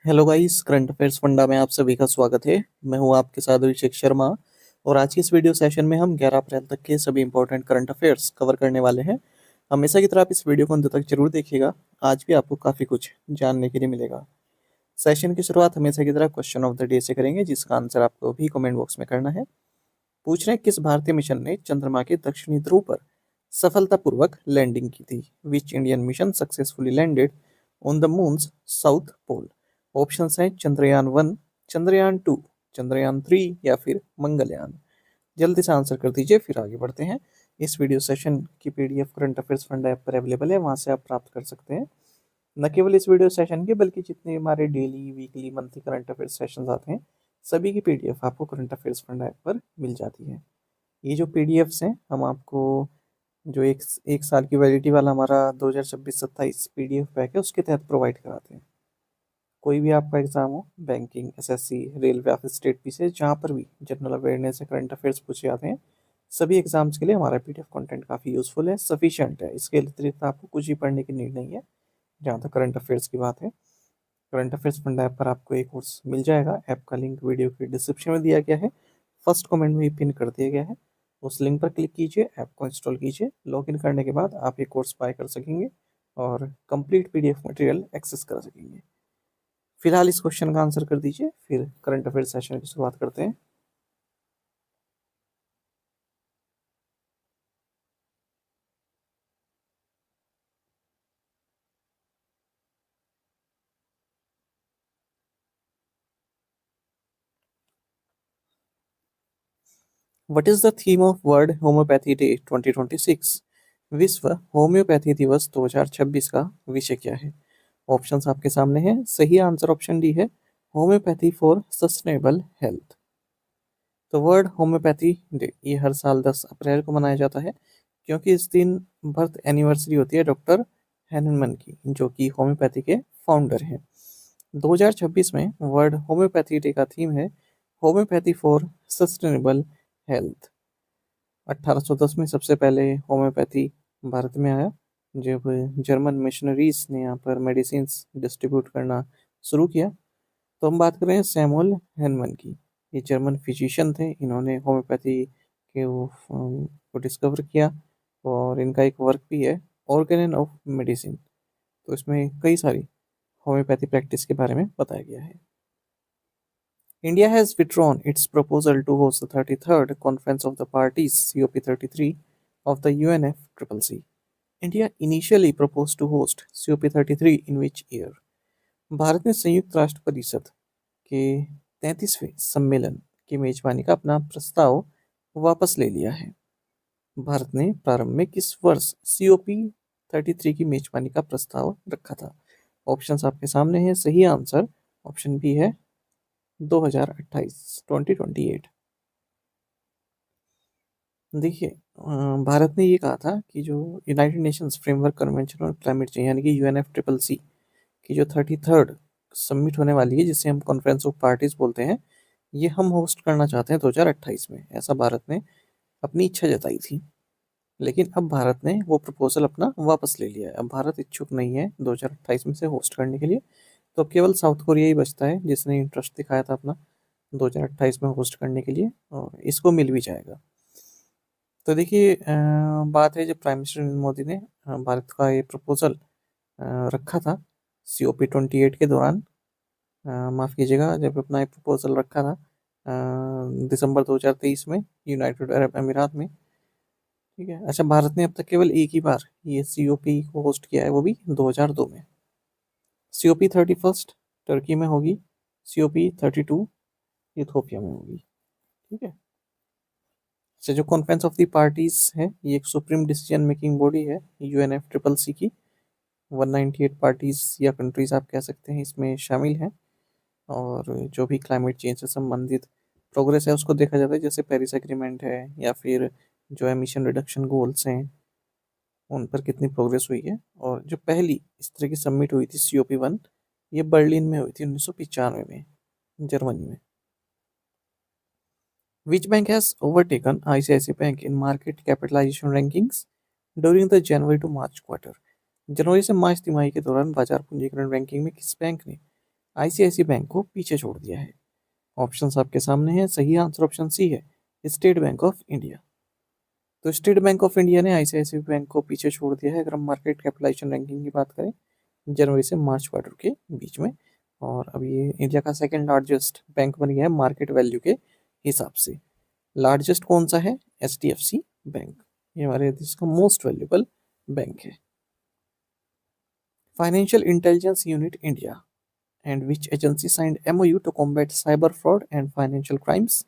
Hello guys, current affairs funda में आप सभी का स्वागत है। मैं हूं आपके साथ अभिषेक शर्मा। और आज की इस वीडियो सेशन में हम 11 अप्रैल तक के सभी इंपॉर्टेंट करंट अफेयर्स कवर करने वाले हैं। हमेशा की तरह आप इस वीडियो को अंत तक जरूर देखिएगा। आज भी आपको काफ़ी कुछ जानने के लिए मिलेगा। सेशन की शुरुआत हमेशा की तरह क्वेश्चन ऑफ द डे से करेंगे, जिसका आंसर आपको भी कमेंट बॉक्स में करना है। पूछ रहे हैं, किस भारतीय मिशन ने चंद्रमा के दक्षिणी ध्रुव पर सफलतापूर्वक लैंडिंग की थी? Which Indian mission successfully landed on the moon's south pole? Options हैं चंद्रयान 1, चंद्रयान 2, चंद्रयान 3 या फिर मंगलयान। जल्दी से आंसर कर दीजिए, फिर आगे बढ़ते हैं। इस वीडियो सेशन की PDF current affairs fund app पर अवेलेबल है, वहां से आप प्राप्त कर सकते हैं। न केवल इस वीडियो सेशन के, बल्कि जितने हमारे daily, weekly, monthly current affairs sessions आते हैं, सभी की पीडीएफ आपको करंट अफेयर्स फंड ऐप पर मिल जाती है। ये जो पीडीएफ्स हैं, हम आपको जो एक साल की वैलिडिटी वाला हमारा 2026-27 पीडीएफ पैक है, उसके तहत प्रोवाइड कराते हैं। कोई भी आपका एग्जाम हो, बैंकिंग, एसएससी, रेलवे या फिर स्टेट पीसीएस, जहाँ पर भी जनरल अवेयरनेस या करंट अफेयर्स पूछे जाते हैं, सभी एग्जाम्स के लिए हमारा पीडीएफ कंटेंट काफ़ी यूजफुल है, सफिशिएंट है। इसके अतिरिक्त आपको कुछ भी पढ़ने की नीड नहीं है जहाँ तक करंट अफेयर्स की बात है। करंट अफेयर्स फंड ऐप पर आपको एक कोर्स मिल जाएगा। ऐप का लिंक वीडियो के डिस्क्रिप्शन में दिया गया है, फर्स्ट कमेंट में भी पिन कर दिया गया है। उस लिंक पर क्लिक कीजिए, ऐप को इंस्टॉल कीजिए। लॉगिन करने के बाद आप ये कोर्स बाय कर सकेंगे और कंप्लीट पीडीएफ मटेरियल एक्सेस कर सकेंगे। फिलहाल इस क्वेश्चन का आंसर कर दीजिए, फिर करंट अफेयर सेशन की शुरुआत करते हैं। What is the theme of world homeopathy day 2026? विश्व होम्योपैथी दिवस 2026 का विषय क्या है? ऑप्शंस आपके सामने हैं। सही आंसर ऑप्शन डी है, होम्योपैथी फॉर सस्टेनेबल हेल्थ। तो वर्ल्ड होम्योपैथी डे ये हर साल 10 अप्रैल को मनाया जाता है, क्योंकि इस दिन बर्थ एनिवर्सरी होती है डॉक्टर हैनमन की, जो कि होम्योपैथी के फाउंडर हैं। 2026 में वर्ल्ड होम्योपैथी डे का थीम है होम्योपैथी फॉर सस्टेनेबल हेल्थ। 1810 में सबसे पहले होम्योपैथी भारत में आया, जब जर्मन मिशनरीज ने यहाँ पर मेडिसिन डिस्ट्रीब्यूट करना शुरू किया। तो हम बात कर रहे हैं सैमुअल हैनमन की। ये जर्मन फिजिशियन थे, इन्होंने होम्योपैथी के को डिस्कवर किया। और इनका एक वर्क भी है, ऑर्गेन ऑफ मेडिसिन। तो इसमें कई सारी होम्योपैथी प्रैक्टिस के बारे में बताया गया है। India has withdrawn its proposal to host the 33rd Conference of the Parties COP33 of the UNFCCC. India initially proposed to host COP33 in which year? Bharat ने संयुक्त राष्ट्र परिषद के 33वें सम्मेलन की मेजबानी का अपना प्रस्ताव वापस ले लिया है। भारत ने प्रारंभ में किस वर्ष COP33 की मेजबानी का प्रस्ताव रखा था? ऑप्शंस आपके सामने हैं। सही आंसर ऑप्शन बी है, 2028। देखिए, भारत ने ये कहा था कि जो United Nations framework convention on climate change यानी कि UNFCCC की जो 33rd समिट होने वाली है, जिसे हम कॉन्फ्रेंस ऑफ पार्टीज बोलते हैं, ये हम होस्ट करना चाहते हैं 2028 में। ऐसा भारत ने अपनी इच्छा जताई थी। लेकिन अब भारत ने वो प्रपोजल अपना वापस ले लिया है। अब भारत इच्छुक नहीं है 2028 में से होस्ट करने के लिए। तो अब केवल साउथ कोरिया ही बचता है जिसने इंटरेस्ट दिखाया था अपना 2028 में होस्ट करने के लिए, और इसको मिल भी जाएगा। तो देखिए, बात है जब प्राइम मिनिस्टर नरेंद्र मोदी ने भारत का ये प्रपोजल रखा था COP28 के दौरान, माफ़ कीजिएगा, जब अपना ये प्रपोजल रखा था दिसंबर 2023 में यूनाइटेड अरब अमीरात में। ठीक है। अच्छा, भारत ने अब तक केवल एक ही बार ये COP को होस्ट किया है, वो भी 2002 में। COP31 टर्की में होगी, COP32 इथोपिया में होगी। ठीक है। अच्छा, जो कॉन्फ्रेंस ऑफ द पार्टीज है, ये एक सुप्रीम डिसीजन मेकिंग बॉडी है UNFCCC की। 198 पार्टीज या कंट्रीज आप कह सकते हैं इसमें शामिल हैं। और जो भी क्लाइमेट चेंज से संबंधित प्रोग्रेस है उसको देखा जाता है, जैसे पेरिस एग्रीमेंट है या फिर जो एमिशन रिडक्शन गोल्स हैं उन पर कितनी प्रोग्रेस हुई है। और जो पहली इस तरह की सबमिट हुई थी COP1, ये बर्लिन में हुई थी 1995 में, जर्मनी में। Which bank has overtaken ICICI Bank in market capitalization rankings during the January to March quarter? जनवरी से मार्च तिमाही के दौरान बाजार पूंजीकरण रैंकिंग में किस बैंक ने आईसीआईसी बैंक को पीछे छोड़ दिया है? ऑप्शंस आपके सामने हैं। सही आंसर ऑप्शन सी है, स्टेट बैंक ऑफ इंडिया। तो स्टेट बैंक ऑफ इंडिया ने आईसीआईसी बैंक को पीछे छोड़ दिया है, अगर हम मार्केट कैपिटलाइजेशन रैंकिंग की बात करें जनवरी से मार्च क्वार्टर के बीच में। और अब ये इंडिया का सेकंड लार्जेस्ट बैंक बन गया है मार्केट वैल्यू के हिसाब से। लार्जेस्ट कौन सा है? HDFC bank. ये हमारे देश का मोस्ट वैल्यूबल बैंक है। Financial intelligence unit India and which agency signed MOU to combat cyber fraud and financial crimes?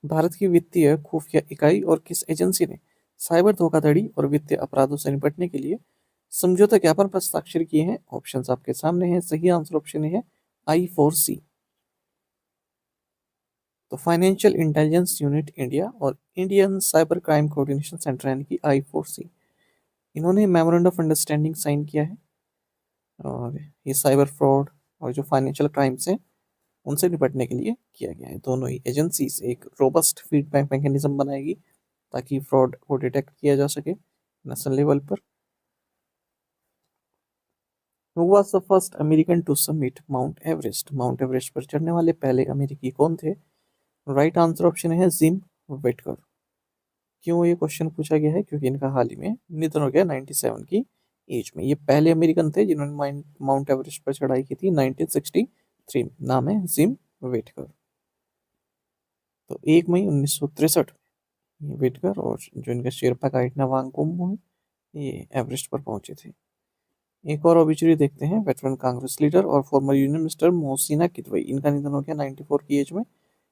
Bharat की वित्तीय खुफिया इकाई और किस एजेंसी ने साइबर धोखाधड़ी और वित्तीय अपराधों से निपटने के लिए समझौता ज्ञापन पर हस्ताक्षर किए हैं? ऑप्शंस आपके सामने हैं। सही आंसर ऑप्शन है I4C। तो फाइनेंशियल इंटेलिजेंस यूनिट इंडिया और Indian cyber crime coordination centre यानी कि I4C, इन्होंने मेमोरेंडम ऑफ अंडरस्टैंडिंग साइन किया है। और ये साइबर फ्रॉड और जो फाइनेंशियल क्राइम्स हैं उनसे निपटने के लिए किया गया है। दोनों ही एजेंसीज एक रोबस्ट फीडबैक मैकेनिज्म बनाएगी ताकि फ्रॉड को डिटेक्ट किया जा सके नेशनल लेवल पर। Who was the first American to summit Mount Everest? Mount Everest पर चढ़ने वाले पहले अमेरिकी कौन थे? राइट आंसर ऑप्शन है जिम विटकर। क्यों ये क्वेश्चन पूछा गया है? क्योंकि इनका हाल ही में निधन हो गया 97 की एज में। ये पहले अमेरिकन थे जिन्होंने माउंट एवरेस्ट पर चढ़ाई की थी 1963 में। नाम है जिम विटकर। तो 1 मई 1963 ये विटकर और जो इनका शेरपा गाइड नवांगकुम है ये एवरेस्ट पर पहुंचे थे। एक और ऑबिचुरी देखते हैं। वेटरन कांग्रेस लीडर और former union minister Mohsina Kidwai, इनका निधन हो गया 94 की एज में।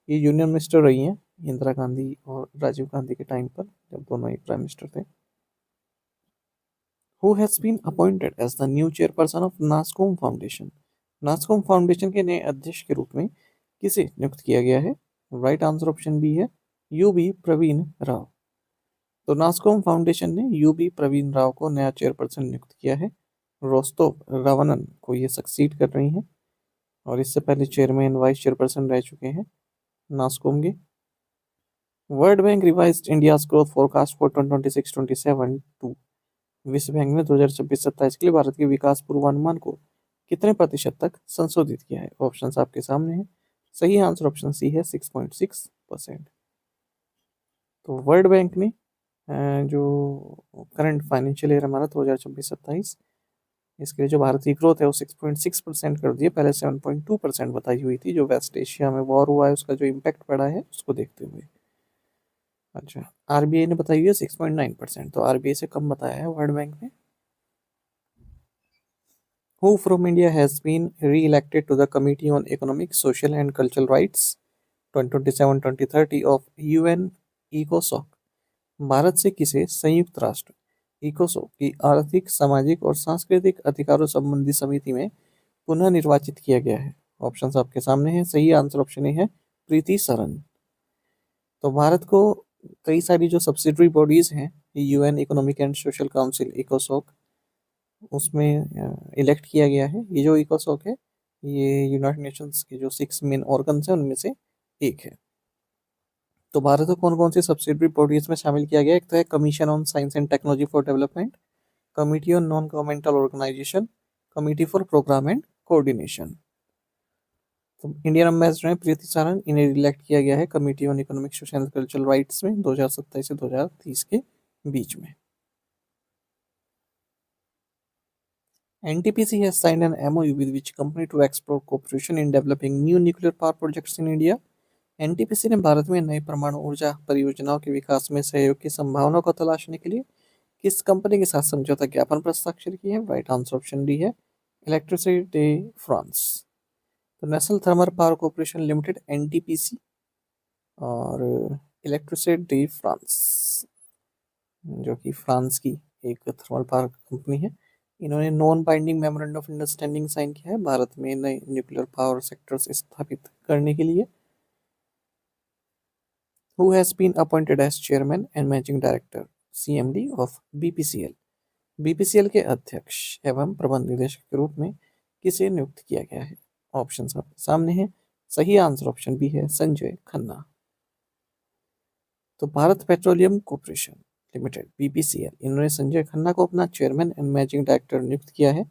ये यूनियन मिनिस्टर रही हैं इंदिरा गांधी और राजीव गांधी के टाइम पर, जब दोनों ही प्राइम मिनिस्टर थे। Who has been appointed as the new chairperson of NASSCOM foundation? NASSCOM foundation के नए अध्यक्ष के रूप में किसे नियुक्त किया गया है? राइट आंसर ऑप्शन बी है यूबी प्रवीण राव। तो नास्कॉम फाउंडेशन ने यूबी प्रवीण राव को नया चेयरपर्सन नियुक्त किया है। रोस्तोव रावनन को ये सक्सीड कर रही हैं और इससे पहले चेयरमैन वाइस चेयरपर्सन रह चुके हैं नास्कॉम के। World bank revised India's growth forecast for 2026-27 to. विश्व बैंक ने 2026-27 के लिए भारत के विकास पूर्वानुमान को कितने प्रतिशत तक संशोधित किया है? ऑप्शंस आपके सामने हैं। सही आंसर ऑप्शन सी है 6.6%। तो वर्ल्ड बैंक ने जो करंट फाइनेंशियल ईयर हमारा 2026-27 इसके लिए जो भारत की ग्रोथ है वो 6.6% कर दी है। पहले 7.2% बताई हुई थी। जो वेस्ट एशिया में वॉर हुआ है उसका जो इम्पैक्ट पड़ा है उसको देखते हुए। अच्छा, आरबीआई ने बताई हुई है 6.9%, तो आरबीआई से कम बताया है वर्ल्ड बैंक ने। Who from India has been re-elected to the Committee on Economic, Social and Cultural Rights 2027-2030 of UN ECOSOC? Bharat से किसे संयुक्त राष्ट्र इकोसोक की आर्थिक, सामाजिक और सांस्कृतिक अधिकारों संबंधी समिति में पुनः निर्वाचित किया गया है? ऑप्शंस आपके सामने हैं। सही आंसर ऑप्शन ए है प्रीति सरन। तो भारत को कई सारी जो सब्सिडरी बॉडीज हैं UN economic and social council इकोसोक, उसमें इलेक्ट किया गया है। ये जो इकोसोक है ये यूनाइटेड नेशंस के जो 6 मेन ऑर्गन्स हैं उनमें से एक है। तो भारत को कौन कौन सी सब्सिडरी बॉडीज में शामिल किया गया? एक तो है commission on science and technology for development, committee on non governmental organization, committee for program and coordination. तो इंडियन एम्बेसडर हैं प्रीति सारन, इन्हें इलेक्ट किया गया है committee on economic, social and cultural rights में 2027 से 2030 के बीच में। NTPC has signed an MOU with which company to explore cooperation in developing new nuclear power projects in India? NTPC ने भारत में नई परमाणु ऊर्जा परियोजनाओं के विकास में सहयोग की संभावना को तलाशने के लिए किस कंपनी के साथ समझौता ज्ञापन पर हस्ताक्षर किए हैं? राइट आंसर ऑप्शन डी है इलेक्ट्रिसिटी डे फ्रांस। तो national thermal power corporation limited NTPC और इलेक्ट्रिसिटी डे फ्रांस जो कि फ्रांस की एक थर्मल पावर कंपनी है, इन्होंने non binding memorandum of understanding sign किया है भारत में नए न्यूक्लियर पावर सेक्टर्स स्थापित करने के लिए। Who has been appointed as chairman and managing director CMD of BPCL? BPCL के अध्यक्ष एवं प्रबंध निदेशक के रूप में किसे नियुक्त किया गया है? ऑप्शंस आपके सामने हैं। सही आंसर ऑप्शन बी है संजय खन्ना। तो Bharat petroleum corporation limited BPCL, इन्होंने संजय खन्ना को अपना चेयरमैन एंड मैनेजिंग डायरेक्टर नियुक्त किया है।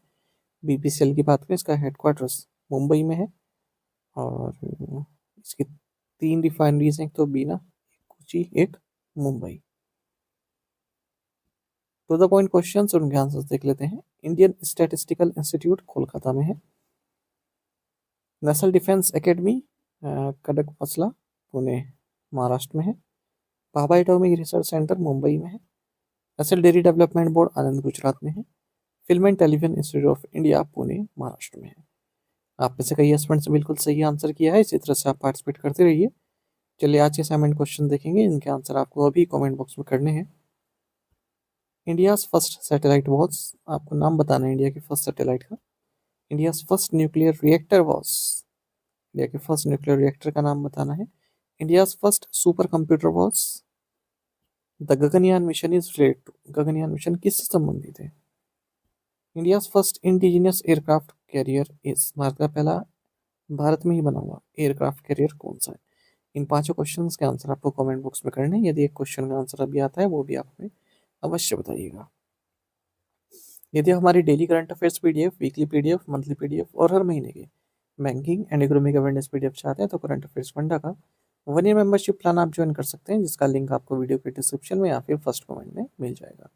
BPCL की बात करें इसका हेडक्वार्टर्स मुंबई में है और इसकी 3 रिफाइनरीज हैं, एक तो बीना, एक कोची, एक Mumbai. To the point question उनके आंसर्स देख लेते हैं। इंडियन स्टैटिस्टिकल इंस्टीट्यूट कोलकाता में है। National defence academy Khadakwasla Pune Maharashtra में है। Bhabha atomic research centre Mumbai में है। National dairy development board Anand Gujarat में है। Film and television institute of India Pune Maharashtra में है। आप में से कई स्टूडेंट्स ने बिल्कुल सही आंसर किया है। इसी तरह से आप पार्टिसिपेट करते रहिए। चलिए आज के असाइनमेंट क्वेश्चन देखेंगे, इनके आंसर आपको अभी कमेंट बॉक्स में करने हैं। इंडियाज फर्स्ट सैटेलाइट वॉज, आपको नाम बताना है इंडिया के फर्स्ट सैटेलाइट का। India's first nuclear reactor was, India के फर्स्ट न्यूक्लियर रिएक्टर का नाम बताना है। India's first super computer was. The Gaganyaan mission is related to, Gaganyaan mission किससे संबंधित है। India's first indigenous aircraft carrier is, Bharat का पहला भारत में ही बना हुआ एयरक्राफ्ट कैरियर कौन सा है। इन पांचों क्वेश्चंस के आंसर आपको कमेंट बॉक्स में करने हैं। यदि एक क्वेश्चन का आंसर अभी आता है वो भी आप हमें अवश्य बताइएगा। यदि आप हमारी daily current affairs PDF, weekly PDF, monthly PDF और हर महीने के banking and economic awareness PDF चाहते हैं तो करंट अफेयर्स फंडा का 1 ईयर मेंबरशिप प्लान आप ज्वाइन कर सकते हैं, जिसका लिंक आपको वीडियो के डिस्क्रिप्शन में या फिर फर्स्ट कमेंट में मिल जाएगा।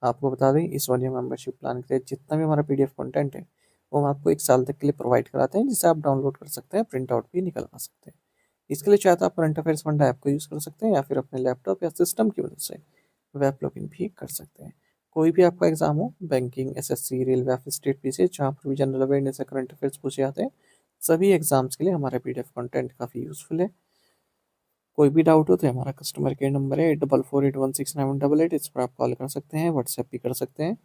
आपको बता दें, इस 1 ईयर मेंबरशिप प्लान के लिए जितना भी हमारा पीडीएफ कंटेंट है वो हम आपको 1 साल तक के लिए प्रोवाइड कराते हैं, जिसे आप डाउनलोड कर सकते हैं, प्रिंट आउट भी निकलवा सकते हैं। इसके लिए चाहे तो आप करंट अफेयर्स फंडा ऐप को यूज़ कर सकते हैं या फिर अपने लैपटॉप या सिस्टम की मदद से वेब लॉगिन भी कर सकते हैं। कोई भी आपका एग्जाम हो, बैंकिंग, एसएससी, रेलवे या फिर स्टेट पीसी, जहाँ पर भी जनरल अवेयरनेस या करंट अफेयर्स पूछे जाते हैं, सभी एग्जाम्स के लिए हमारा पीडीएफ कंटेंट काफ़ी यूजफुल है। कोई भी डाउट हो तो हमारा कस्टमर केयर नंबर है 8448169188, इस पर आप कॉल कर सकते हैं, व्हाट्सएप भी कर सकते हैं।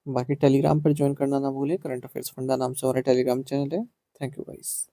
बाकी टेलीग्राम पर ज्वाइन करना ना भूलें, करंट अफेयर्स फंडा नाम से हमारा टेलीग्राम चैनल है। Thank you guys.